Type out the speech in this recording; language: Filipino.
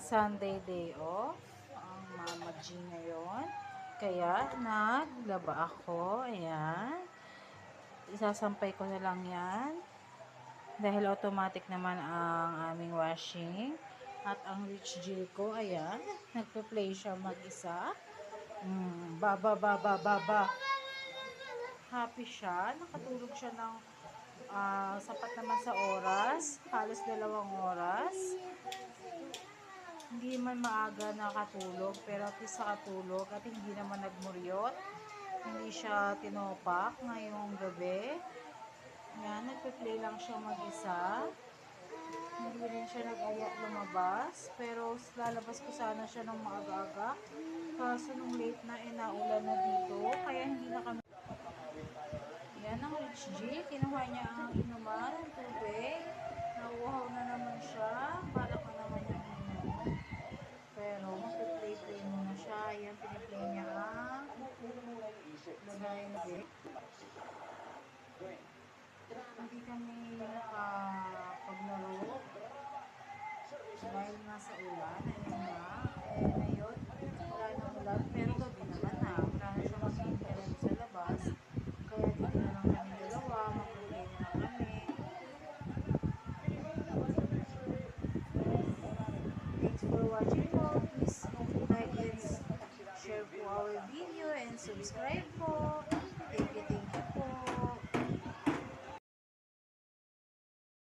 Sunday day off ang Mama G ngayon. Kaya naglaba ako. Ayan. Isasampay ko na lang yan. Dahil automatic naman ang aming washing. At ang Rich Jill ko, ayan. Nagpe-play siya mag-isa. Baba, baba, baba. Happy siya. Nakatulog siya ng sapat naman sa oras. Halos 2 oras. Hindi man maaga nakatulog, pero at least nakatulog at hindi naman nagmuryot. Hindi siya tinopak ngayong gabi. Yan, nagpe-play lang siya mag-isa. Hindi rin siya nag-aya lumabas, pero lalabas ko sana siya ng maaga-aga. Kaso nung late na, naulan na dito, kaya hindi na kami. Yan ang Rich G, kinuha niya ang inuman ng tubig. Nauuhaw na naman siya, balak na naman yung inom. Pero magpe-play muna siya. Ayan, piniplay niya ang lagay na big. Hindi kami nakapaglaro dahil nasa ulan. Ayan na. Ngayon, wala na ulan. Pero gabi naman na. Wala na siya mag-internet sa labas. Kaya dito na lang kami dalawa. Mag-play na lang kami. Thanks for watching po. Please like and share po our video and subscribe po.